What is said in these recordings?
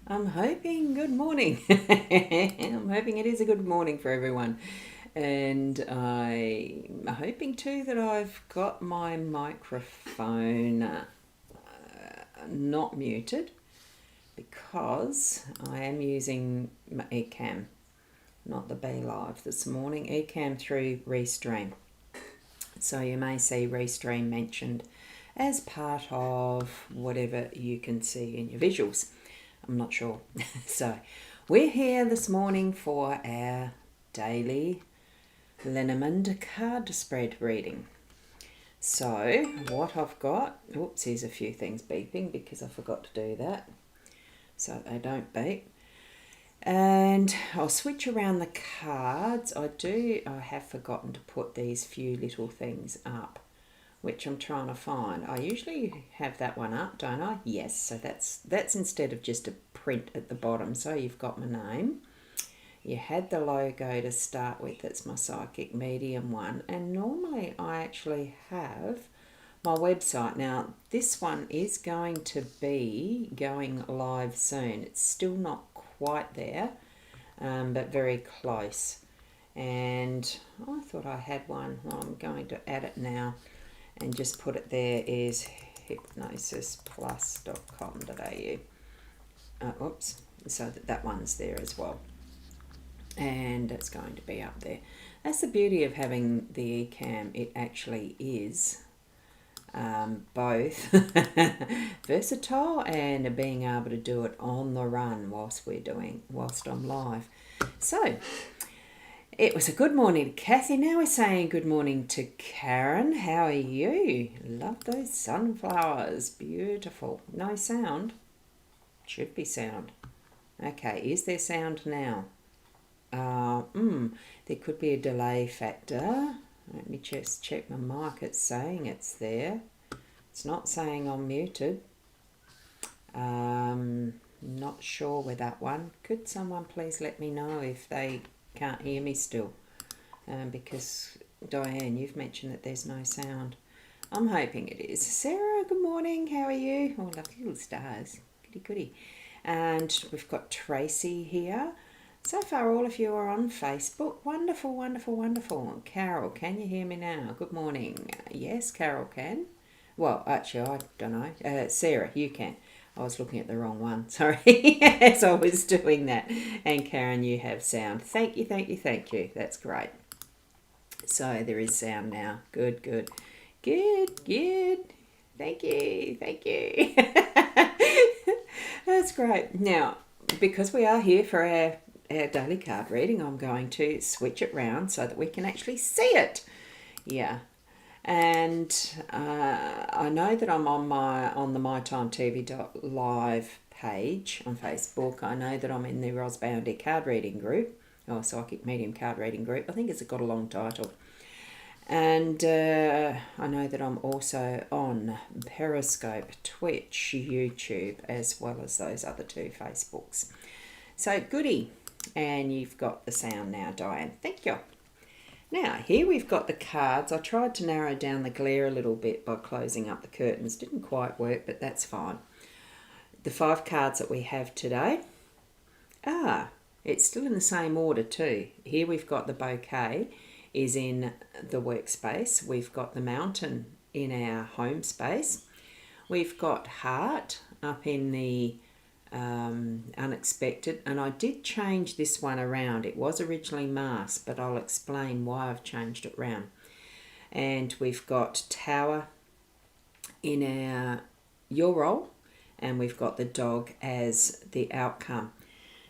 I'm hoping good morning. I'm hoping it is a good morning for everyone. And I'm hoping too that I've got my microphone not muted because I am using my eCam, not the Be Live this morning, eCam through Restream. So you may see Restream mentioned as part of whatever you can see in your visuals. I'm not sure. So we're here this morning for our daily Lenormand card spread reading. So what I've got, oops, here's a few things beeping because I forgot to do that so they don't beep. And I'll switch around the cards. I have forgotten to put these few little things up, which I'm trying to find. I usually have that one up, don't I? Yes, so that's instead of just a print at the bottom. So you've got my name. You had the logo to start with. That's my psychic medium one. And normally I actually have my website. Now, this one is going to be going live soon. It's still not quite there, but very close. And I thought I had one. Well, I'm going to add it now and just put it there is hypnosisplus.com.au. Oops, so that one's there as well. And it's going to be up there. That's the beauty of having the eCam. It actually is both versatile and being able to do it on the run whilst I'm live. So it was a good morning to Kathy. Now we're saying good morning to Karen. How are you? Love those sunflowers. Beautiful. No sound. Should be sound. Okay, is there sound now? There could be a delay factor. Let me just check my mic. It's saying it's there. It's not saying I'm muted. Not sure with that one. Could someone please let me know if they can't hear me still? Because Diane, you've mentioned that there's no sound. I'm hoping it is. Sarah, good morning. How are you? Oh, lovely little stars. Goody goody. And we've got Tracy here. So far, all of you are on Facebook. Wonderful, wonderful, wonderful. Carol, can you hear me now? Good morning. Yes, Carol can. Well, actually, I don't know. Sarah, you can. I was looking at the wrong one. Sorry, as I was doing that. And Karen, you have sound. Thank you, thank you, thank you. That's great. So there is sound now. Good, good. Good, good. Thank you, thank you. That's great. Now, because we are here for our daily card reading, I'm going to switch it round so that we can actually see it. Yeah. And I know that I'm on the mytimetv.live page on Facebook. I know that I'm in the Boundy card reading group, or psychic medium card reading group. I think it's got a long title. And I know that I'm also on Periscope, Twitch, YouTube, as well as those other two Facebooks. So goody. And you've got the sound now, Diane. Thank you. Now, here we've got the cards. I tried to narrow down the glare a little bit by closing up the curtains. Didn't quite work, but that's fine. The 5 cards that we have today. It's still in the same order too. Here we've got the bouquet is in the workspace. We've got the mountain in our home space. We've got heart up in the unexpected, and I did change this one around. It was originally masked, but I'll explain why I've changed it around. And we've got tower in our your role, and we've got the dog as the outcome.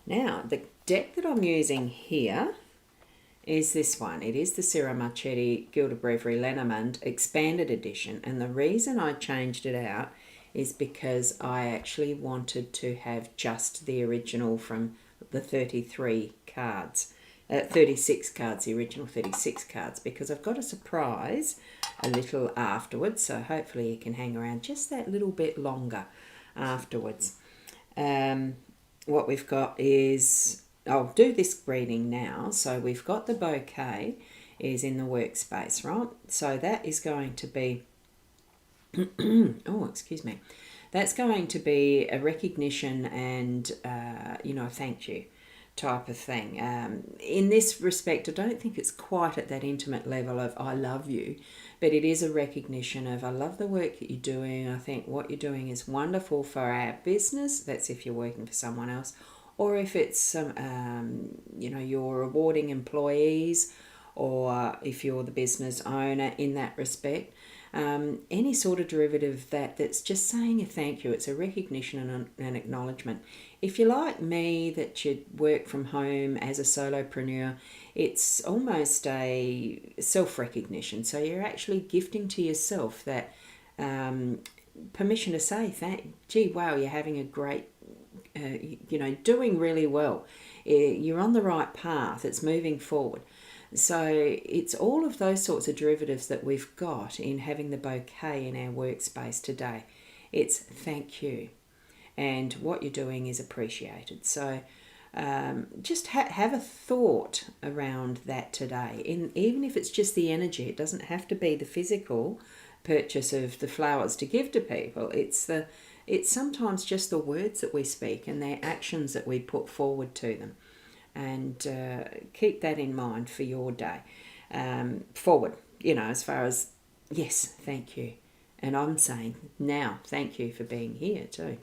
Now, the deck that I'm using here is this one. It is the Sierra Marchetti Gilda Breviary Lenormand Expanded Edition, and the reason I changed it out is because I actually wanted to have just the original from the 33 cards. 36 cards, the original 36 cards, because I've got a surprise a little afterwards, so hopefully you can hang around just that little bit longer afterwards. What we've got is, I'll do this reading now, so we've got the bouquet is in the workspace, right? So that is going to be, oh, excuse me. That's going to be a recognition and, thank you type of thing. In this respect, I don't think it's quite at that intimate level of I love you, but it is a recognition of I love the work that you're doing. I think what you're doing is wonderful for our business. That's if you're working for someone else, or if it's you're rewarding employees, or if you're the business owner in that respect. Any sort of derivative that's just saying a thank you. It's a recognition and an acknowledgement. If you're like me, that you work from home as a solopreneur, it's almost a self-recognition. So you're actually gifting to yourself that permission to say, wow, you're having a great, doing really well. You're on the right path. It's moving forward. So it's all of those sorts of derivatives that we've got in having the bouquet in our workspace today. It's thank you, and what you're doing is appreciated. So just have a thought around that today. Even if it's just the energy, it doesn't have to be the physical purchase of the flowers to give to people. It's sometimes just the words that we speak and the actions that we put forward to them. And keep that in mind for your day forward, as far as, yes, thank you. And I'm saying now, thank you for being here too.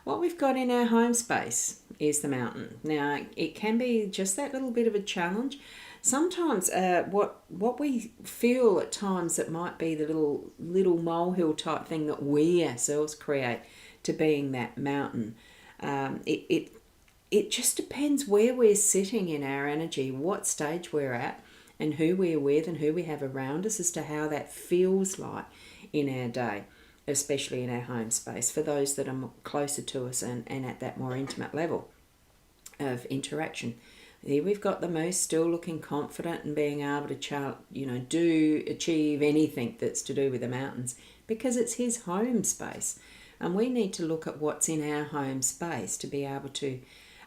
What we've got in our home space is the mountain. Now, it can be just that little bit of a challenge. Sometimes what we feel at times that might be the little molehill type thing that we ourselves create to being that mountain, it just depends where we're sitting in our energy, what stage we're at, and who we're with and who we have around us as to how that feels like in our day, especially in our home space, for those that are closer to us and at that more intimate level of interaction. Here we've got the moose still looking confident and being able to achieve anything that's to do with the mountains because it's his home space. And we need to look at what's in our home space to be able to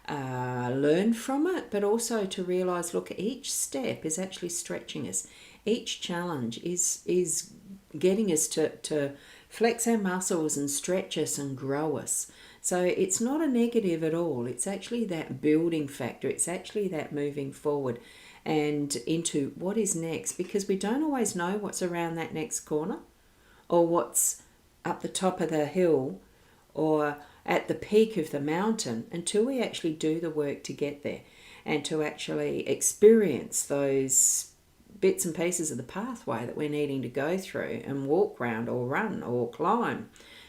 learn from it, but also to realise, look, each step is actually stretching us. Each challenge is getting us to flex our muscles and stretch us and grow us. So it's not a negative at all. It's actually that building factor. It's actually that moving forward and into what is next, because we don't always know what's around that next corner or what's up the top of the hill or at the peak of the mountain until we actually do the work to get there and to actually experience those bits and pieces of the pathway that we're needing to go through and walk round or run or climb,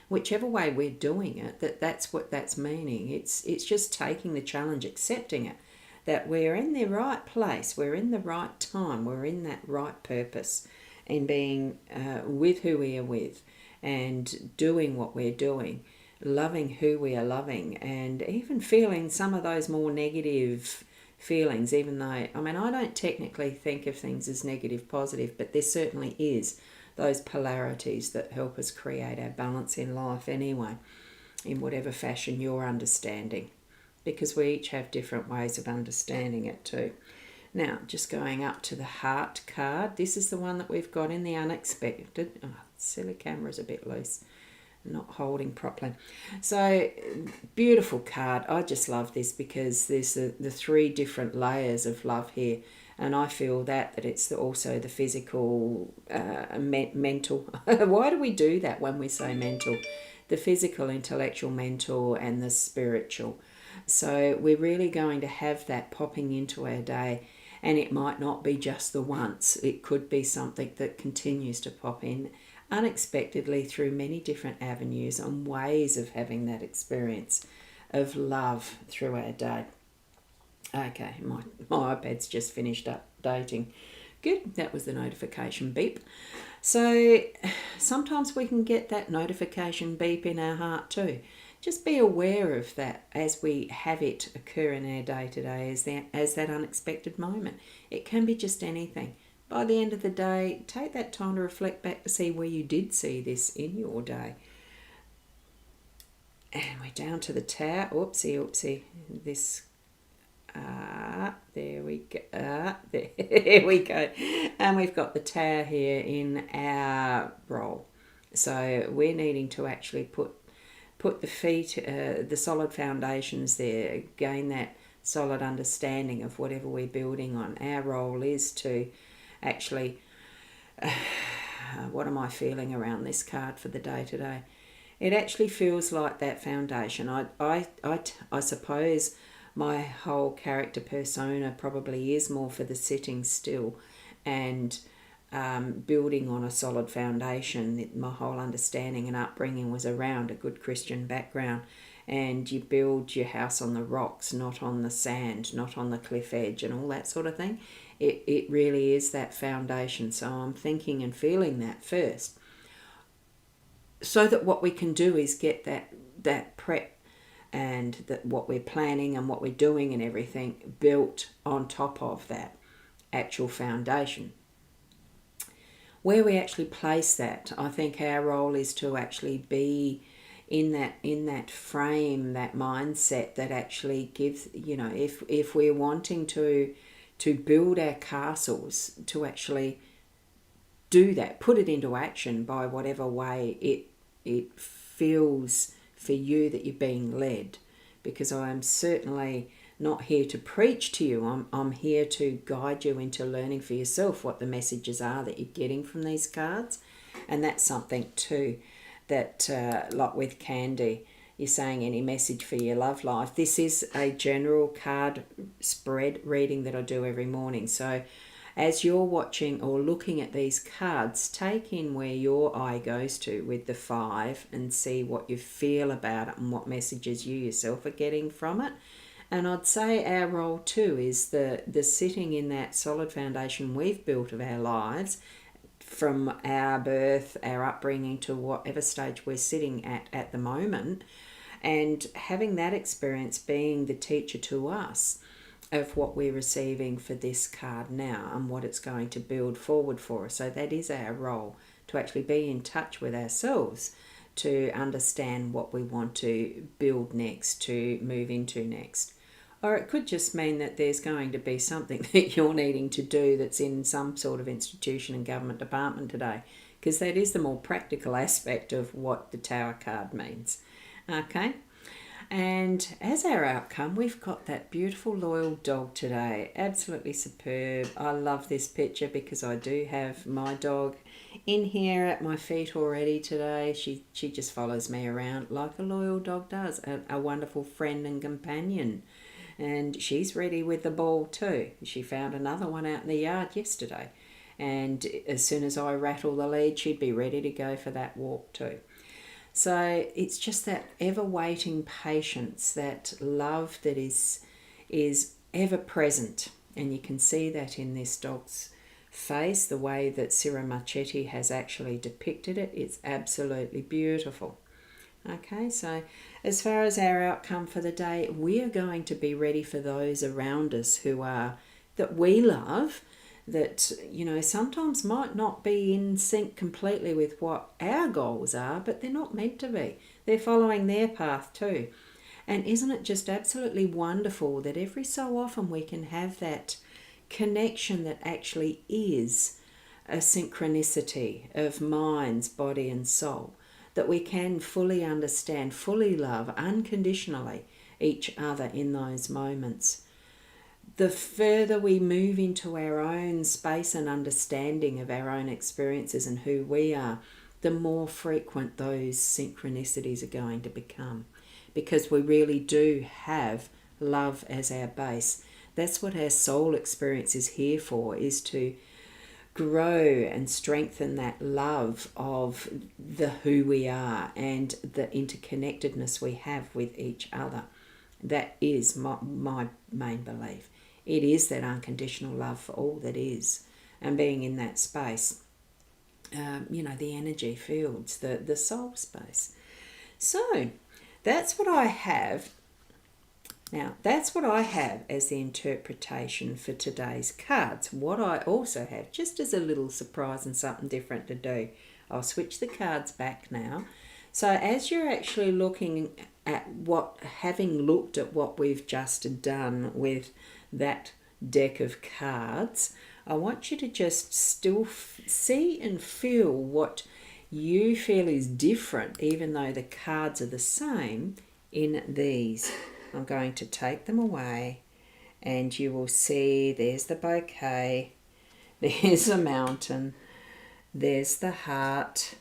whichever way we're doing it. That's what that's meaning. It's just taking the challenge, accepting it, that we're in the right place, we're in the right time, we're in that right purpose, and being with who we are with and doing what we're doing, loving who we are loving, and even feeling some of those more negative feelings, even though, I don't technically think of things as negative, positive, but there certainly is those polarities that help us create our balance in life anyway, in whatever fashion you're understanding, because we each have different ways of understanding it too. Now, just going up to the heart card, this is the one that we've got in the unexpected. Oh, silly camera's a bit loose, not holding properly. So, beautiful card. I just love this because there's the three different layers of love here. And I feel that it's also the physical, mental. Why do we do that when we say mental? The physical, intellectual, mental, and the spiritual. So we're really going to have that popping into our day. And it might not be just the once. It could be something that continues to pop in unexpectedly through many different avenues and ways of having that experience of love through our day. Okay, my iPad's just finished updating. Good, that was the notification beep. So sometimes we can get that notification beep in our heart too. Just be aware of that as we have it occur in our day-to-day as that unexpected moment. It can be just anything. By the end of the day, take that time to reflect back to see where you did see this in your day. And we're down to the tower. Oopsie. This, there we go. There we go. And we've got the tower here in our role. So we're needing to actually put put the feet, the solid foundations there, gain that solid understanding of whatever we're building on. Our role is to actually, what am I feeling around this card for the day today? It actually feels like that foundation. I suppose my whole character persona probably is more for the sitting still and building on a solid foundation. My whole understanding and upbringing was around a good Christian background, and you build your house on the rocks, not on the sand, not on the cliff edge and all that sort of thing. It really is that foundation. So I'm thinking and feeling that first, so that what we can do is get that prep and that what we're planning and what we're doing and everything built on top of that actual foundation. Where we actually place that, I think our role is to actually be in that frame, that mindset that actually gives, if we're wanting to build our castles, to actually do that, put it into action by whatever way it feels for you that you're being led. Because I am certainly not here to preach to you. I'm here to guide you into learning for yourself what the messages are that you're getting from these cards. And that's something too that, like with Candy, you're saying any message for your love life. This is a general card spread reading that I do every morning. So as you're watching or looking at these cards, take in where your eye goes to with the 5 and see what you feel about it and what messages you yourself are getting from it. And I'd say our role too is the sitting in that solid foundation we've built of our lives, from our birth, our upbringing, to whatever stage we're sitting at the moment, and having that experience being the teacher to us of what we're receiving for this card now and what it's going to build forward for us. So that is our role, to actually be in touch with ourselves, to understand what we want to build next, to move into next. Or it could just mean that there's going to be something that you're needing to do that's in some sort of institution and government department today, because that is the more practical aspect of what the Tower card means. Okay? And as our outcome, we've got that beautiful loyal dog today. Absolutely superb. I love this picture because I do have my dog in here at my feet already today. She just follows me around like a loyal dog does, a wonderful friend and companion. And she's ready with the ball too. She found another one out in the yard yesterday. And as soon as I rattle the lead, she'd be ready to go for that walk too. So it's just that ever-waiting patience, that love that is ever present. And you can see that in this dog's face, the way that Cira Marchetti has actually depicted it. It's absolutely beautiful. Okay, so as far as our outcome for the day, we are going to be ready for those around us that we love, that, sometimes might not be in sync completely with what our goals are, but they're not meant to be. They're following their path too. And isn't it just absolutely wonderful that every so often we can have that connection that actually is a synchronicity of minds, body and soul, that we can fully understand, fully love unconditionally each other in those moments. The further we move into our own space and understanding of our own experiences and who we are, the more frequent those synchronicities are going to become, because we really do have love as our base. That's what our soul experience is here for, is to grow and strengthen that love of the who we are and the interconnectedness we have with each other. That is my main belief. It is that unconditional love for all that is, and being in that space, the energy fields, the soul space. So that's what I have. Now, that's what I have as the interpretation for today's cards. What I also have, just as a little surprise and something different to do, I'll switch the cards back now. So as you're actually looking at having looked at what we've just done with that deck of cards, I want you to just still see and feel what you feel is different, even though the cards are the same in these. I'm going to take them away, and you will see there's the bouquet, there's the mountain, there's the heart,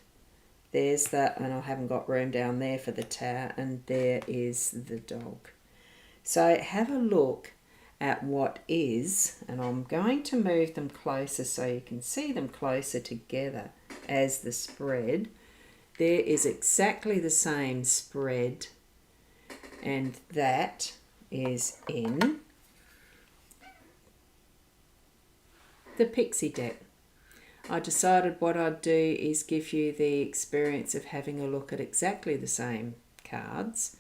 there's that, and I haven't got room down there for the tower, and there is the dog. So have a look at what is, and I'm going to move them closer so you can see them closer together as the spread. There is exactly the same spread, and that is in the pixie deck. I decided what I'd do is give you the experience of having a look at exactly the same cards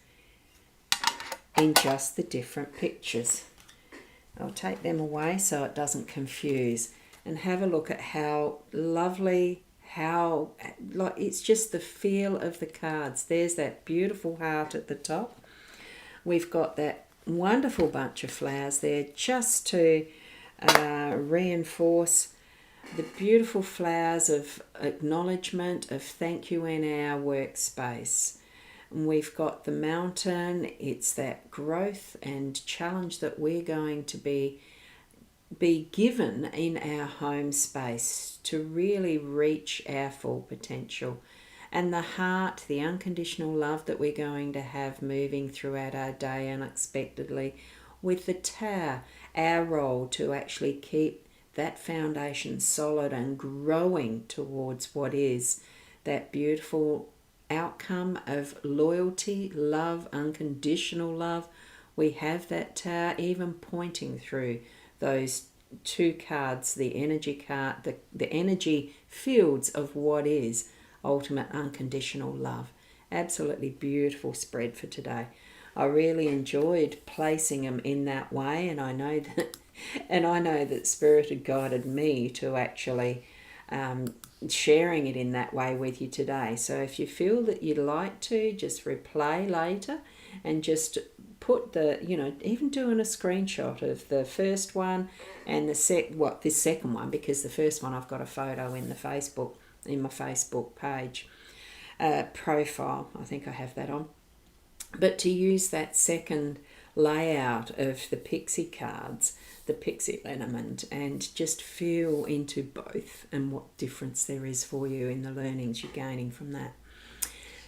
in just the different pictures. I'll take them away so it doesn't confuse, and have a look at how lovely, how like it's just the feel of the cards. There's that beautiful heart at the top. We've got that wonderful bunch of flowers there just to reinforce the beautiful flowers of acknowledgement, of thank you in our workspace. And we've got the mountain. It's that growth and challenge that we're going to be given in our home space to really reach our full potential. And the heart, the unconditional love that we're going to have moving throughout our day unexpectedly. With the tower, our role to actually keep that foundation solid and growing towards what is that beautiful outcome of loyalty, love, unconditional love. We have that tower even pointing through those two cards, the energy card, the energy fields of what is ultimate unconditional love. Absolutely beautiful spread for today. I really enjoyed placing them in that way, and I know that Spirit had guided me to actually sharing it in that way with you today. So if you feel that you'd like to, just replay later and just put the, even doing a screenshot of the first one and this second one, because the first one I've got a photo in my Facebook page profile. I think I have that on. But to use that second layout of the pixie cards, the pixie LENORMAND, and just feel into both and what difference there is for you in the learnings you're gaining from that.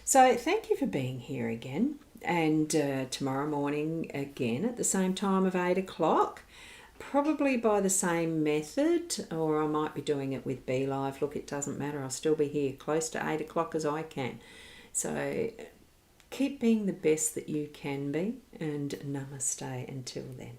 So thank you for being here again, and tomorrow morning again at the same time of 8 o'clock, probably by the same method, or I might be doing it with Be Live. Look, it doesn't matter. I'll still be here close to 8 o'clock as I can. So keep being the best that you can be, and namaste until then.